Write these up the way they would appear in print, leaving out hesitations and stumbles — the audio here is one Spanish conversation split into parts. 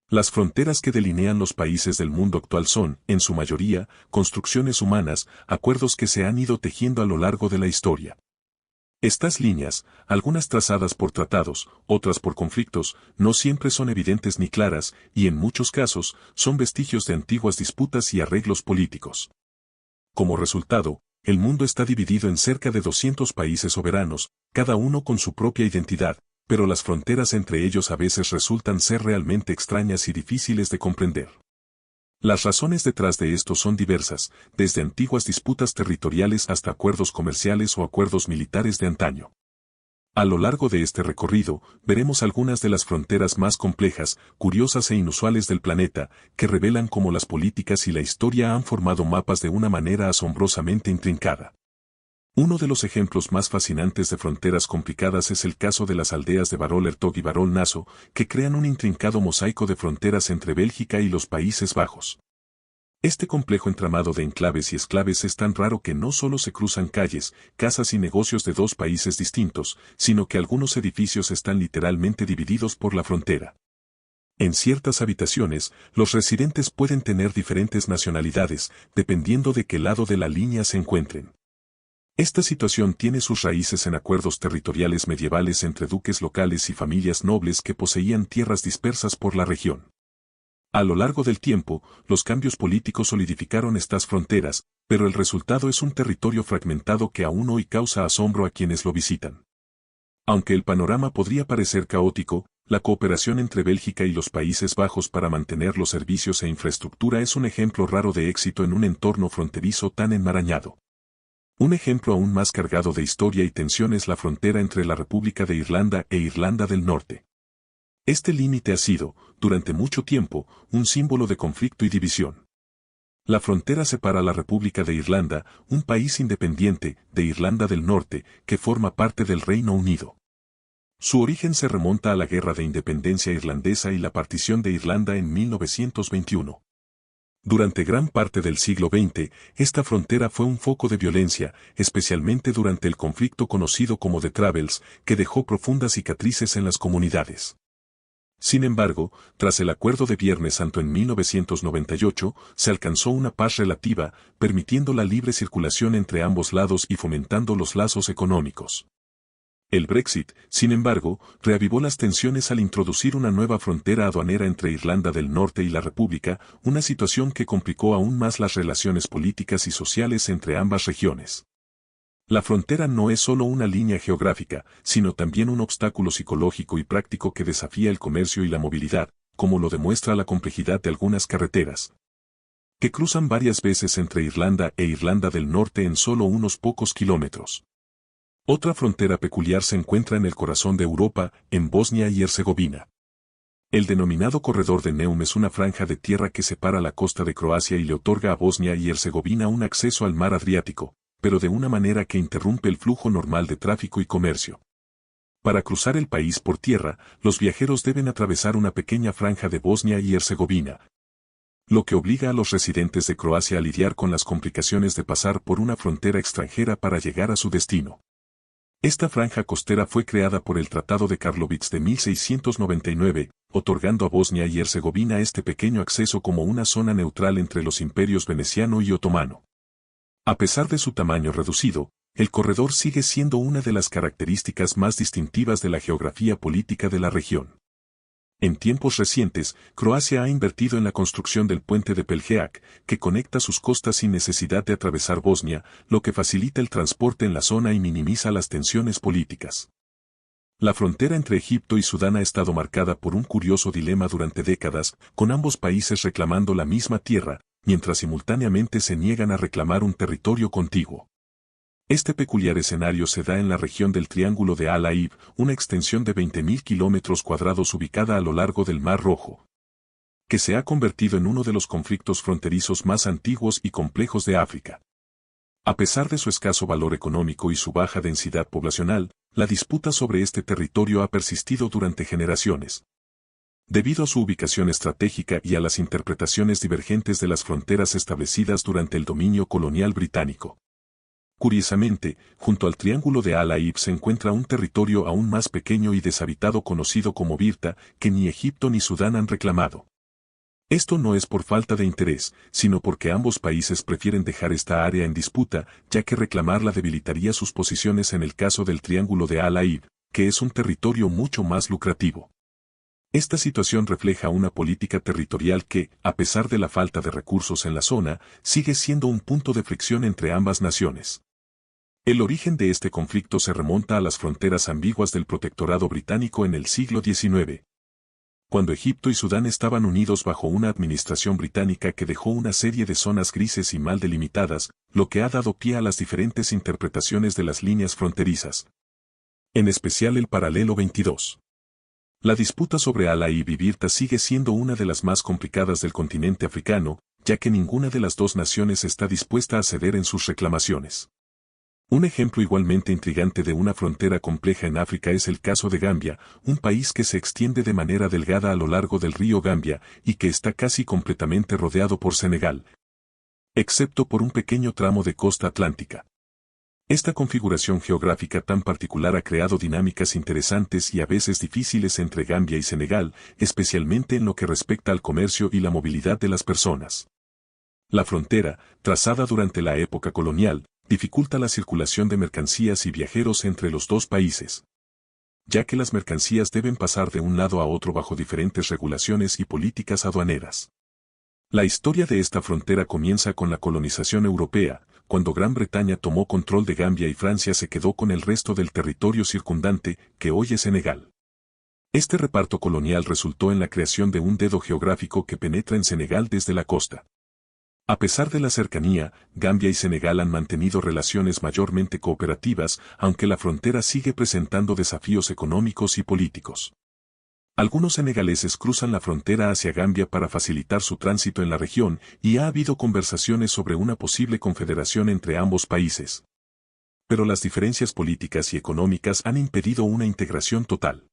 Las fronteras que delinean los países del mundo actual son, en su mayoría, construcciones humanas, acuerdos que se han ido tejiendo a lo largo de la historia. Estas líneas, algunas trazadas por tratados, otras por conflictos, no siempre son evidentes ni claras, y en muchos casos, son vestigios de antiguas disputas y arreglos políticos. Como resultado, el mundo está dividido en cerca de 200 países soberanos, cada uno con su propia identidad, pero las fronteras entre ellos a veces resultan ser realmente extrañas y difíciles de comprender. Las razones detrás de esto son diversas, desde antiguas disputas territoriales hasta acuerdos comerciales o acuerdos militares de antaño. A lo largo de este recorrido, veremos algunas de las fronteras más complejas, curiosas e inusuales del planeta, que revelan cómo las políticas y la historia han formado mapas de una manera asombrosamente intrincada. Uno de los ejemplos más fascinantes de fronteras complicadas es el caso de las aldeas de Barol Hertog y Barol Nassau, que crean un intrincado mosaico de fronteras entre Bélgica y los Países Bajos. Este complejo entramado de enclaves y exclaves es tan raro que no solo se cruzan calles, casas y negocios de dos países distintos, sino que algunos edificios están literalmente divididos por la frontera. En ciertas habitaciones, los residentes pueden tener diferentes nacionalidades, dependiendo de qué lado de la línea se encuentren. Esta situación tiene sus raíces en acuerdos territoriales medievales entre duques locales y familias nobles que poseían tierras dispersas por la región. A lo largo del tiempo, los cambios políticos solidificaron estas fronteras, pero el resultado es un territorio fragmentado que aún hoy causa asombro a quienes lo visitan. Aunque el panorama podría parecer caótico, la cooperación entre Bélgica y los Países Bajos para mantener los servicios e infraestructura es un ejemplo raro de éxito en un entorno fronterizo tan enmarañado. Un ejemplo aún más cargado de historia y tensión es la frontera entre la República de Irlanda e Irlanda del Norte. Este límite ha sido, durante mucho tiempo, un símbolo de conflicto y división. La frontera separa la República de Irlanda, un país independiente, de Irlanda del Norte, que forma parte del Reino Unido. Su origen se remonta a la Guerra de Independencia Irlandesa y la partición de Irlanda en 1921. Durante gran parte del siglo XX, esta frontera fue un foco de violencia, especialmente durante el conflicto conocido como The Troubles, que dejó profundas cicatrices en las comunidades. Sin embargo, tras el Acuerdo de Viernes Santo en 1998, se alcanzó una paz relativa, permitiendo la libre circulación entre ambos lados y fomentando los lazos económicos. El Brexit, sin embargo, reavivó las tensiones al introducir una nueva frontera aduanera entre Irlanda del Norte y la República, una situación que complicó aún más las relaciones políticas y sociales entre ambas regiones. La frontera no es solo una línea geográfica, sino también un obstáculo psicológico y práctico que desafía el comercio y la movilidad, como lo demuestra la complejidad de algunas carreteras, que cruzan varias veces entre Irlanda e Irlanda del Norte en solo unos pocos kilómetros. Otra frontera peculiar se encuentra en el corazón de Europa, en Bosnia y Herzegovina. El denominado Corredor de Neum es una franja de tierra que separa la costa de Croacia y le otorga a Bosnia y Herzegovina un acceso al mar Adriático, pero de una manera que interrumpe el flujo normal de tráfico y comercio. Para cruzar el país por tierra, los viajeros deben atravesar una pequeña franja de Bosnia y Herzegovina, lo que obliga a los residentes de Croacia a lidiar con las complicaciones de pasar por una frontera extranjera para llegar a su destino. Esta franja costera fue creada por el Tratado de Karlovic de 1699, otorgando a Bosnia y Herzegovina este pequeño acceso como una zona neutral entre los imperios veneciano y otomano. A pesar de su tamaño reducido, el corredor sigue siendo una de las características más distintivas de la geografía política de la región. En tiempos recientes, Croacia ha invertido en la construcción del puente de Peljeac, que conecta sus costas sin necesidad de atravesar Bosnia, lo que facilita el transporte en la zona y minimiza las tensiones políticas. La frontera entre Egipto y Sudán ha estado marcada por un curioso dilema durante décadas, con ambos países reclamando la misma tierra, mientras simultáneamente se niegan a reclamar un territorio contiguo. Este peculiar escenario se da en la región del Triángulo de Al-Aib, una extensión de 20.000 kilómetros cuadrados ubicada a lo largo del Mar Rojo, que se ha convertido en uno de los conflictos fronterizos más antiguos y complejos de África. A pesar de su escaso valor económico y su baja densidad poblacional, la disputa sobre este territorio ha persistido durante generaciones. Debido a su ubicación estratégica y a las interpretaciones divergentes de las fronteras establecidas durante el dominio colonial británico. Curiosamente, junto al Triángulo de Al-Aib se encuentra un territorio aún más pequeño y deshabitado conocido como Birta, que ni Egipto ni Sudán han reclamado. Esto no es por falta de interés, sino porque ambos países prefieren dejar esta área en disputa, ya que reclamarla debilitaría sus posiciones en el caso del Triángulo de Al-Aid, que es un territorio mucho más lucrativo. Esta situación refleja una política territorial que, a pesar de la falta de recursos en la zona, sigue siendo un punto de fricción entre ambas naciones. El origen de este conflicto se remonta a las fronteras ambiguas del protectorado británico en el siglo XIX. Cuando Egipto y Sudán estaban unidos bajo una administración británica que dejó una serie de zonas grises y mal delimitadas, lo que ha dado pie a las diferentes interpretaciones de las líneas fronterizas. En especial el paralelo 22. La disputa sobre Al-Aid y Birta sigue siendo una de las más complicadas del continente africano, ya que ninguna de las dos naciones está dispuesta a ceder en sus reclamaciones. Un ejemplo igualmente intrigante de una frontera compleja en África es el caso de Gambia, un país que se extiende de manera delgada a lo largo del río Gambia y que está casi completamente rodeado por Senegal, excepto por un pequeño tramo de costa atlántica. Esta configuración geográfica tan particular ha creado dinámicas interesantes y a veces difíciles entre Gambia y Senegal, especialmente en lo que respecta al comercio y la movilidad de las personas. La frontera, trazada durante la época colonial, dificulta la circulación de mercancías y viajeros entre los dos países, ya que las mercancías deben pasar de un lado a otro bajo diferentes regulaciones y políticas aduaneras. La historia de esta frontera comienza con la colonización europea, cuando Gran Bretaña tomó control de Gambia y Francia se quedó con el resto del territorio circundante, que hoy es Senegal. Este reparto colonial resultó en la creación de un dedo geográfico que penetra en Senegal desde la costa. A pesar de la cercanía, Gambia y Senegal han mantenido relaciones mayormente cooperativas, aunque la frontera sigue presentando desafíos económicos y políticos. Algunos senegaleses cruzan la frontera hacia Gambia para facilitar su tránsito en la región y ha habido conversaciones sobre una posible confederación entre ambos países. Pero las diferencias políticas y económicas han impedido una integración total.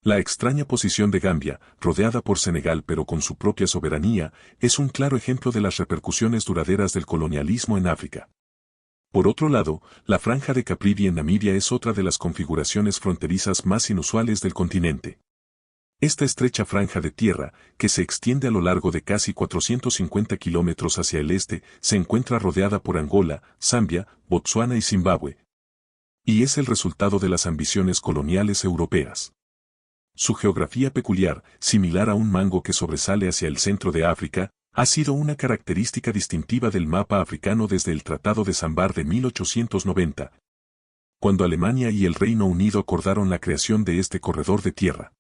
La extraña posición de Gambia, rodeada por Senegal pero con su propia soberanía, es un claro ejemplo de las repercusiones duraderas del colonialismo en África. Por otro lado, la Franja de Caprivi en Namibia es otra de las configuraciones fronterizas más inusuales del continente. Esta estrecha franja de tierra, que se extiende a lo largo de casi 450 kilómetros hacia el este, se encuentra rodeada por Angola, Zambia, Botsuana y Zimbabue. Y es el resultado de las ambiciones coloniales europeas. Su geografía peculiar, similar a un mango que sobresale hacia el centro de África, ha sido una característica distintiva del mapa africano desde el Tratado de Zambar de 1890, cuando Alemania y el Reino Unido acordaron la creación de este corredor de tierra.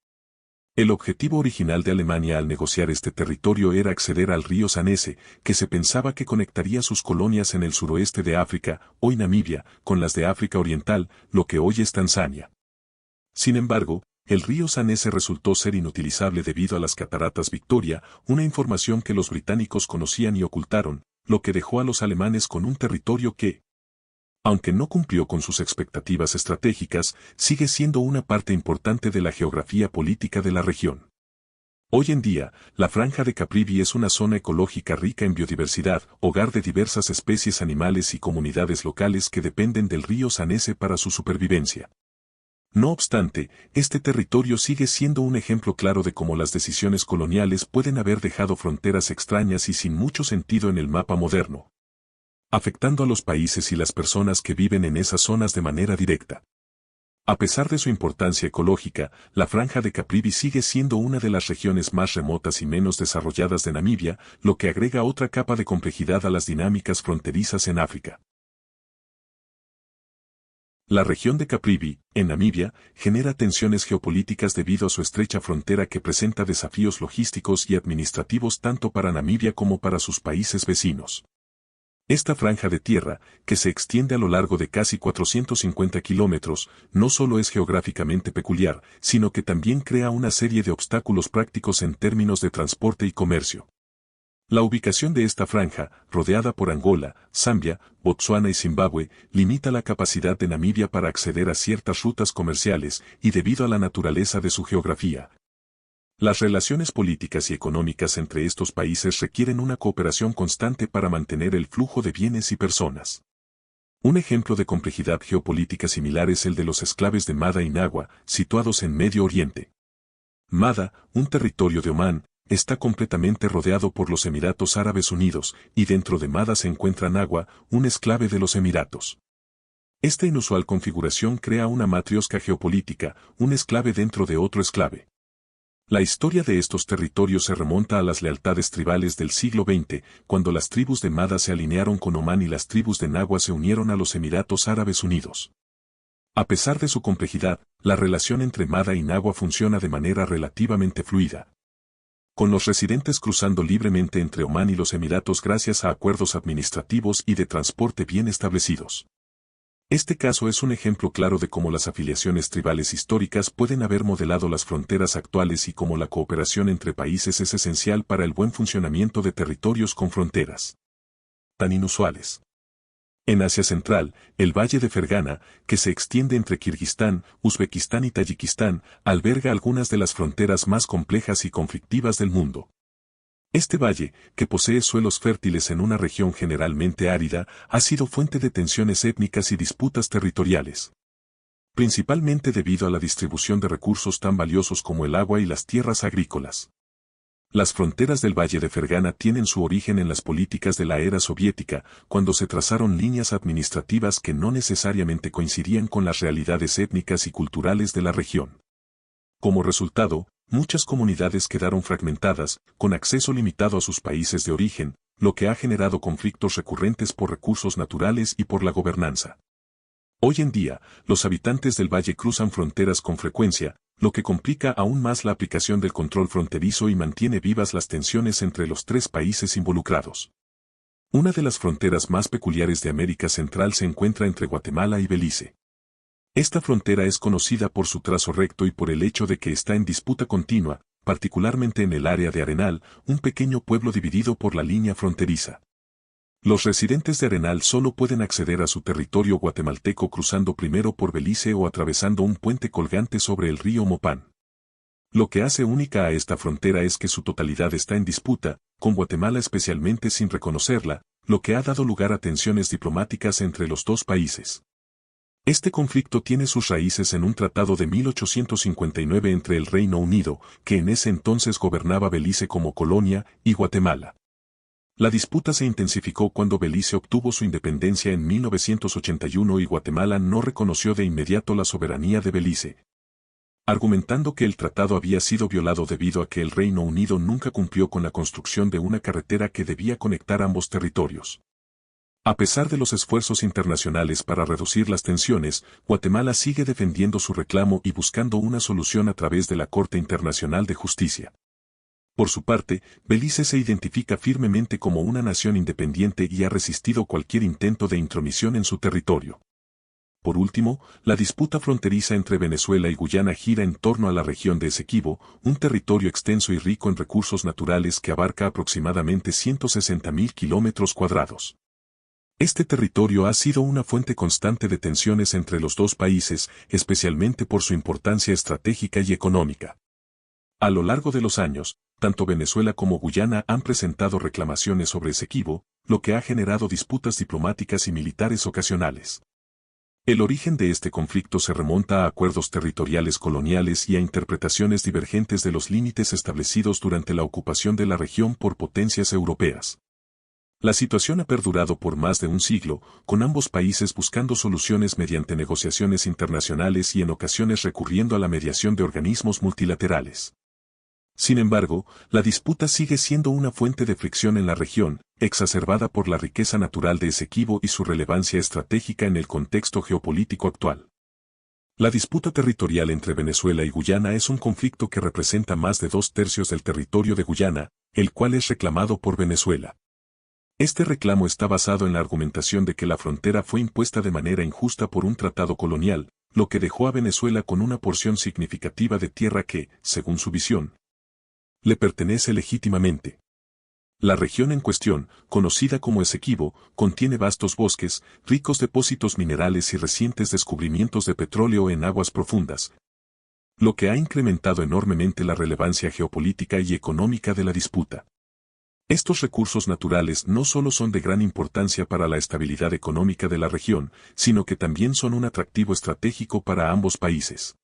El objetivo original de Alemania al negociar este territorio era acceder al río Zambeze, que se pensaba que conectaría sus colonias en el suroeste de África, hoy Namibia, con las de África Oriental, lo que hoy es Tanzania. Sin embargo, el río Zambeze resultó ser inutilizable debido a las cataratas Victoria, una información que los británicos conocían y ocultaron, lo que dejó a los alemanes con un territorio que, aunque no cumplió con sus expectativas estratégicas, sigue siendo una parte importante de la geografía política de la región. Hoy en día, la Franja de Caprivi es una zona ecológica rica en biodiversidad, hogar de diversas especies animales y comunidades locales que dependen del río Zambeze para su supervivencia. No obstante, este territorio sigue siendo un ejemplo claro de cómo las decisiones coloniales pueden haber dejado fronteras extrañas y sin mucho sentido en el mapa moderno, afectando a los países y las personas que viven en esas zonas de manera directa. A pesar de su importancia ecológica, la Franja de Caprivi sigue siendo una de las regiones más remotas y menos desarrolladas de Namibia, lo que agrega otra capa de complejidad a las dinámicas fronterizas en África. La región de Caprivi, en Namibia, genera tensiones geopolíticas debido a su estrecha frontera que presenta desafíos logísticos y administrativos tanto para Namibia como para sus países vecinos. Esta franja de tierra, que se extiende a lo largo de casi 450 kilómetros, no solo es geográficamente peculiar, sino que también crea una serie de obstáculos prácticos en términos de transporte y comercio. La ubicación de esta franja, rodeada por Angola, Zambia, Botsuana y Zimbabue, limita la capacidad de Namibia para acceder a ciertas rutas comerciales y debido a la naturaleza de su geografía. Las relaciones políticas y económicas entre estos países requieren una cooperación constante para mantener el flujo de bienes y personas. Un ejemplo de complejidad geopolítica similar es el de los enclaves de Mada y Nagua, situados en Medio Oriente. Mada, un territorio de Omán, está completamente rodeado por los Emiratos Árabes Unidos, y dentro de Mada se encuentra Nahua, un exclave de los Emiratos. Esta inusual configuración crea una matriosca geopolítica, un exclave dentro de otro exclave. La historia de estos territorios se remonta a las lealtades tribales del siglo XX, cuando las tribus de Mada se alinearon con Omán y las tribus de Nahua se unieron a los Emiratos Árabes Unidos. A pesar de su complejidad, la relación entre Mada y Nahua funciona de manera relativamente fluida, con los residentes cruzando libremente entre Omán y los Emiratos gracias a acuerdos administrativos y de transporte bien establecidos. Este caso es un ejemplo claro de cómo las afiliaciones tribales históricas pueden haber modelado las fronteras actuales y cómo la cooperación entre países es esencial para el buen funcionamiento de territorios con fronteras tan inusuales. En Asia Central, el Valle de Fergana, que se extiende entre Kirguistán, Uzbekistán y Tayikistán, alberga algunas de las fronteras más complejas y conflictivas del mundo. Este valle, que posee suelos fértiles en una región generalmente árida, ha sido fuente de tensiones étnicas y disputas territoriales, principalmente debido a la distribución de recursos tan valiosos como el agua y las tierras agrícolas. Las fronteras del Valle de Fergana tienen su origen en las políticas de la era soviética, cuando se trazaron líneas administrativas que no necesariamente coincidían con las realidades étnicas y culturales de la región. Como resultado, muchas comunidades quedaron fragmentadas, con acceso limitado a sus países de origen, lo que ha generado conflictos recurrentes por recursos naturales y por la gobernanza. Hoy en día, los habitantes del valle cruzan fronteras con frecuencia, lo que complica aún más la aplicación del control fronterizo y mantiene vivas las tensiones entre los tres países involucrados. Una de las fronteras más peculiares de América Central se encuentra entre Guatemala y Belice. Esta frontera es conocida por su trazo recto y por el hecho de que está en disputa continua, particularmente en el área de Arenal, un pequeño pueblo dividido por la línea fronteriza. Los residentes de Arenal solo pueden acceder a su territorio guatemalteco cruzando primero por Belice o atravesando un puente colgante sobre el río Mopán. Lo que hace única a esta frontera es que su totalidad está en disputa, con Guatemala especialmente sin reconocerla, lo que ha dado lugar a tensiones diplomáticas entre los dos países. Este conflicto tiene sus raíces en un tratado de 1859 entre el Reino Unido, que en ese entonces gobernaba Belice como colonia, y Guatemala. La disputa se intensificó cuando Belice obtuvo su independencia en 1981 y Guatemala no reconoció de inmediato la soberanía de Belice, argumentando que el tratado había sido violado debido a que el Reino Unido nunca cumplió con la construcción de una carretera que debía conectar ambos territorios. A pesar de los esfuerzos internacionales para reducir las tensiones, Guatemala sigue defendiendo su reclamo y buscando una solución a través de la Corte Internacional de Justicia. Por su parte, Belice se identifica firmemente como una nación independiente y ha resistido cualquier intento de intromisión en su territorio. Por último, la disputa fronteriza entre Venezuela y Guyana gira en torno a la región de Esequibo, un territorio extenso y rico en recursos naturales que abarca aproximadamente 160.000 kilómetros cuadrados. Este territorio ha sido una fuente constante de tensiones entre los dos países, especialmente por su importancia estratégica y económica. A lo largo de los años, tanto Venezuela como Guyana han presentado reclamaciones sobre Esequibo, lo que ha generado disputas diplomáticas y militares ocasionales. El origen de este conflicto se remonta a acuerdos territoriales coloniales y a interpretaciones divergentes de los límites establecidos durante la ocupación de la región por potencias europeas. La situación ha perdurado por más de un siglo, con ambos países buscando soluciones mediante negociaciones internacionales y en ocasiones recurriendo a la mediación de organismos multilaterales. Sin embargo, la disputa sigue siendo una fuente de fricción en la región, exacerbada por la riqueza natural de Esequibo y su relevancia estratégica en el contexto geopolítico actual. La disputa territorial entre Venezuela y Guyana es un conflicto que representa más de 2/3 del territorio de Guyana, el cual es reclamado por Venezuela. Este reclamo está basado en la argumentación de que la frontera fue impuesta de manera injusta por un tratado colonial, lo que dejó a Venezuela con una porción significativa de tierra que, según su visión, le pertenece legítimamente. La región en cuestión, conocida como Esequibo, contiene vastos bosques, ricos depósitos minerales y recientes descubrimientos de petróleo en aguas profundas, lo que ha incrementado enormemente la relevancia geopolítica y económica de la disputa. Estos recursos naturales no solo son de gran importancia para la estabilidad económica de la región, sino que también son un atractivo estratégico para ambos países.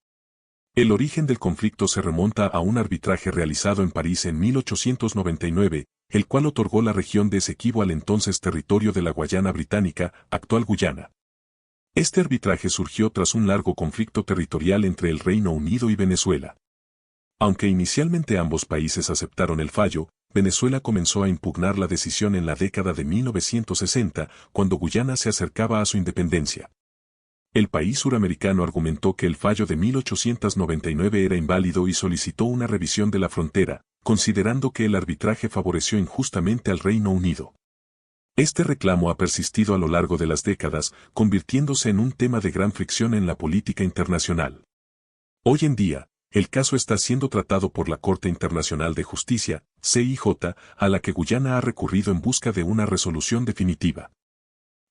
El origen del conflicto se remonta a un arbitraje realizado en París en 1899, el cual otorgó la región de Esequibo al entonces territorio de la Guayana Británica, actual Guyana. Este arbitraje surgió tras un largo conflicto territorial entre el Reino Unido y Venezuela. Aunque inicialmente ambos países aceptaron el fallo, Venezuela comenzó a impugnar la decisión en la década de 1960, cuando Guyana se acercaba a su independencia. El país suramericano argumentó que el fallo de 1899 era inválido y solicitó una revisión de la frontera, considerando que el arbitraje favoreció injustamente al Reino Unido. Este reclamo ha persistido a lo largo de las décadas, convirtiéndose en un tema de gran fricción en la política internacional. Hoy en día, el caso está siendo tratado por la Corte Internacional de Justicia, CIJ, a la que Guyana ha recurrido en busca de una resolución definitiva.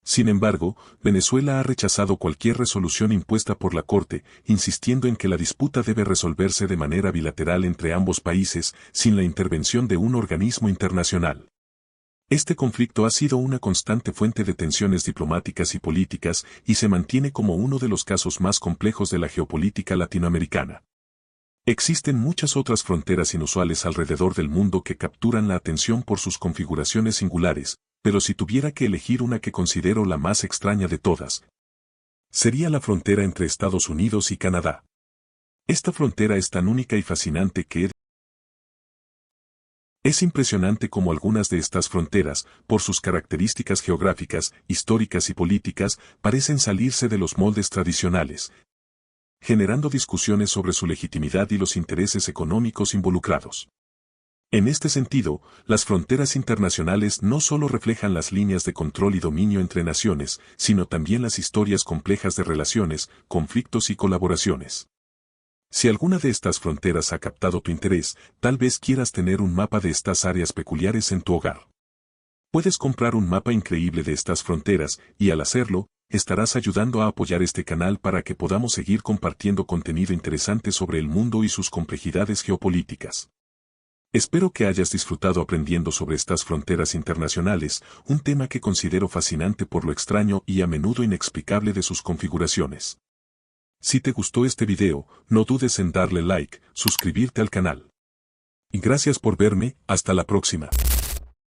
Sin embargo, Venezuela ha rechazado cualquier resolución impuesta por la Corte, insistiendo en que la disputa debe resolverse de manera bilateral entre ambos países, sin la intervención de un organismo internacional. Este conflicto ha sido una constante fuente de tensiones diplomáticas y políticas y se mantiene como uno de los casos más complejos de la geopolítica latinoamericana. Existen muchas otras fronteras inusuales alrededor del mundo que capturan la atención por sus configuraciones singulares, pero si tuviera que elegir una que considero la más extraña de todas, sería la frontera entre Estados Unidos y Canadá. Esta frontera es tan única y fascinante que es impresionante cómo algunas de estas fronteras, por sus características geográficas, históricas y políticas, parecen salirse de los moldes tradicionales, generando discusiones sobre su legitimidad y los intereses económicos involucrados. En este sentido, las fronteras internacionales no solo reflejan las líneas de control y dominio entre naciones, sino también las historias complejas de relaciones, conflictos y colaboraciones. Si alguna de estas fronteras ha captado tu interés, tal vez quieras tener un mapa de estas áreas peculiares en tu hogar. Puedes comprar un mapa increíble de estas fronteras, y al hacerlo, estarás ayudando a apoyar este canal para que podamos seguir compartiendo contenido interesante sobre el mundo y sus complejidades geopolíticas. Espero que hayas disfrutado aprendiendo sobre estas fronteras internacionales, un tema que considero fascinante por lo extraño y a menudo inexplicable de sus configuraciones. Si te gustó este video, no dudes en darle like, suscribirte al canal. Y gracias por verme, hasta la próxima.